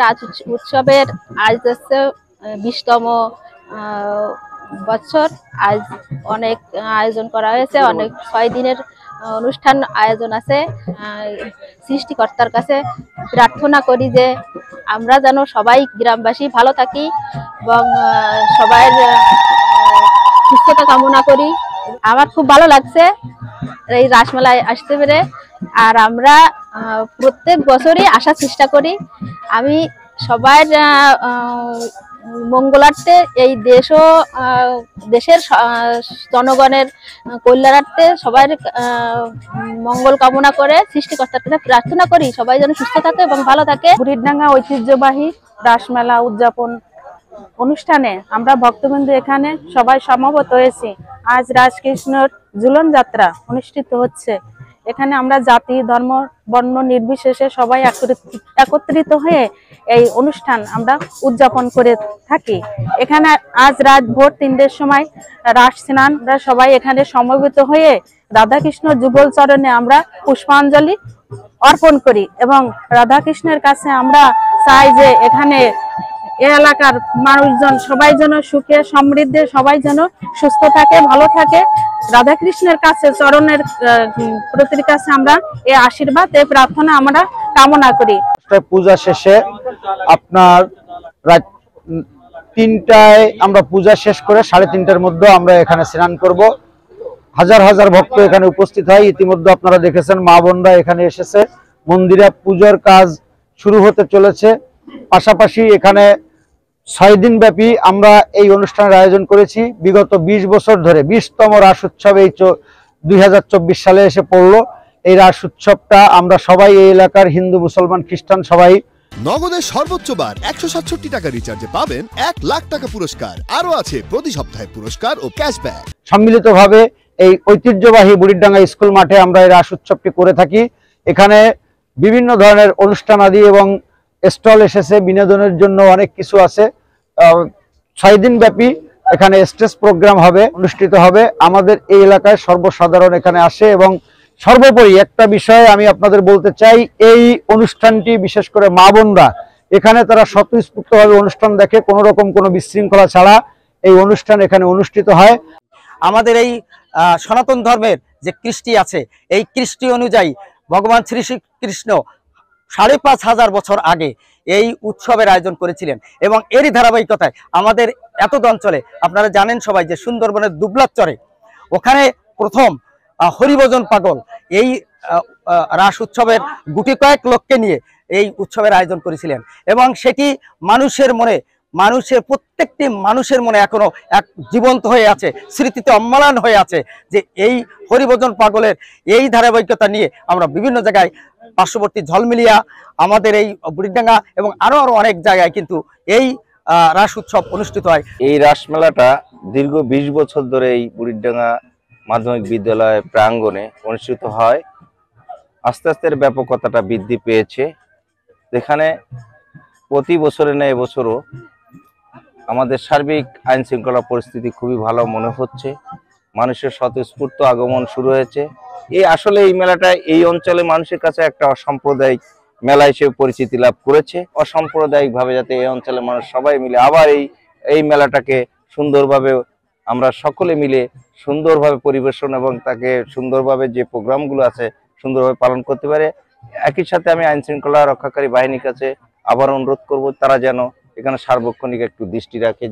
রাজ উৎসবের আজ হচ্ছে 20তম বছর। আজ অনেক আয়োজন করা হয়েছে, অনেক 6 দিনের অনুষ্ঠান আয়োজন আছে। সৃষ্টিকর্তার কাছে প্রার্থনা করি যে আমরা যেন সবাই গ্রামবাসী ভালো থাকি এবং সবাই সুস্থতা কামনা করি। আমার খুব ভালো লাগছে এই রাসমেলায় আসতে পেরে। আর আমরা প্রত্যেক বছরই আসার চেষ্টা করি। আমি সবার মঙ্গলার্থে, এই দেশের জনগণের কল্যাণার্থে সবার মঙ্গল কামনা করে সৃষ্টিকর্তার কাছে প্রার্থনা করি সবাই যেন সুস্থ থাকে এবং ভালো থাকে। বুড়িরডাঙ্গা ঐতিহ্যবাহী রাসমেলা উদযাপন অনুষ্ঠানে আমরা ভক্তবৃন্দ এখানে সবাই সমবেত হয়েছি। আজ রাজকৃষ্ণর ঝুলন যাত্রা অনুষ্ঠিত হচ্ছে। এখানে আমরা জাতি ধর্ম বর্ণ নির্বিশেষে সবাই একত্রিত হয়ে এই অনুষ্ঠান আমরা উদযাপন করে থাকি। এখানে আজ রাত ভোর 3টের সময় রাস স্নান, আমরা সবাই এখানে সমবেত হয়ে রাধাকৃষ্ণ যুগল চরণে আমরা পুষ্পাঞ্জলি অর্পণ করি এবং রাধাকৃষ্ণের কাছে আমরা চাই যে এখানে এই এলাকার মানুষজন সবাই যেন সুখে সমৃদ্ধে, সবাই যেন সুস্থ থাকে, ভালো থাকে। রাধাকৃষ্ণের কাছে চরণের প্রতির কাছে আমরা এই আশীর্বাদ, এই প্রার্থনা আমরা কামনা করি। পূজা শেষে আপনার রাত 3টায় আমরা পূজা শেষ করে 3:30টার মধ্যে আমরা এখানে স্নান করব। হাজার হাজার ভক্ত এখানে উপস্থিত হয়। ইতিমধ্যে আপনারা দেখেছেন মা বোনরা এখানে এসেছে। মন্দিরে পূজার কাজ শুরু হতে চলেছে। পাশাপাশি এখানে 6 দিন ব্যাপী আমরা এই অনুষ্ঠানের আয়োজন করেছি। বিগত 20 বছর ধরে 20তম রাস উৎসব এই 2024 সালে এসে পড়লো। এই রাস উৎসবটা আমরা সবাই এই এলাকার হিন্দু মুসলমান খ্রিস্টান সবাই নগদের সর্বোচ্চ বার 167 টাকা রিচার্জে পাবেন 1 লাখ টাকা পুরস্কার। আরো আছে প্রতি সপ্তাহে পুরস্কার ও ক্যাশব্যাক। সম্মিলিতভাবে এই ঐতিহ্যবাহী বুড়িরডাঙ্গা স্কুল মাঠে আমরা এই রাস উৎসবটি করে থাকি। এখানে বিভিন্ন ধরনের অনুষ্ঠান আদি এবং স্টল এসেছে, বিনোদনের জন্য অনেক কিছু আছে। 6 দিন ব্যাপী এখানে স্টেজ প্রোগ্রাম হবে, অনুষ্ঠিত হবে। আমাদের এই এলাকায় সর্বসাধারণ এখানে আসে এবং সর্বোপরি একটা বিষয় আমি আপনাদের বলতে চাই, এই অনুষ্ঠানটি বিশেষ করে মা বোনরা এখানে তারা স্বতঃস্ফূর্তভাবে অনুষ্ঠান দেখে, কোনো রকম কোনো বিশৃঙ্খলা ছাড়া এই অনুষ্ঠান এখানে অনুষ্ঠিত হয়। আমাদের এই সনাতন ধর্মের যে কৃষ্টি আছে, এই কৃষ্টি অনুযায়ী ভগবান শ্রীকৃষ্ণ 5,500 বছর আগে এই উৎসবের আয়োজন করেছিলেন এবং এরই ধারাবাহিকতায় আমাদের এতদ অঞ্চলে আপনারা জানেন সবাই যে সুন্দরবনের দুবলাচরে ওখানে প্রথম হরিভজন পাগল এই রাস উৎসবের গুটি কয়েক লোককে নিয়ে এই উৎসবের আয়োজন করেছিলেন এবং সেটি প্রত্যেকটি মানুষের মনে এখনো এক জীবন্ত হয়ে আছে, স্মৃতিতে অম্লান হয়ে আছে যে এই হরিভজন পাগলের এই ধারাবাহিকতা নিয়ে আমরা বিভিন্ন জায়গায় পার্শ্ববর্তী ঝলমিলিয়া, আমাদের এই বুড়িরডাঙ্গা এবং আরো অনেক জায়গায় কিন্তু এই রাস উৎসব অনুষ্ঠিত হয়। এই রাসমেলাটা দীর্ঘ 20 বছর ধরে এই বুড়িরডাঙ্গা মাধ্যমিক বিদ্যালয় প্রাঙ্গণে অনুষ্ঠিত হয়। আস্তে আস্তে ব্যাপকতাটা বৃদ্ধি পেয়েছে। যেখানে প্রতি বছরে না এবছরও আমাদের সার্বিক আইন শৃঙ্খলা পরিস্থিতি খুবই ভালো মনে হচ্ছে। মানুষের স্বতঃস্ফূর্ত আগমন শুরু হয়েছে। আসলে এই মেলাটা এই অঞ্চলে মানুষের কাছে একটা অসাম্প্রদায়িক মেলা হিসেবে পরিচিতি লাভ করেছে। অসাম্প্রদায়িক ভাবে যাতে এই অঞ্চলের মানুষ সবাই মিলে আবার এই মেলাটাকে সুন্দরভাবে আমরা সকলে মিলে সুন্দরভাবে পরিবেশন এবং তাকে সুন্দরভাবে যে প্রোগ্রামগুলো আছে সুন্দরভাবে পালন করতে পারে। একই সাথে আমি আইন শৃঙ্খলা রক্ষাকারী বাহিনীর কাছে আবার অনুরোধ করব তারা যেন এখানে সার্বক্ষণিক একটু দৃষ্টি রাখে।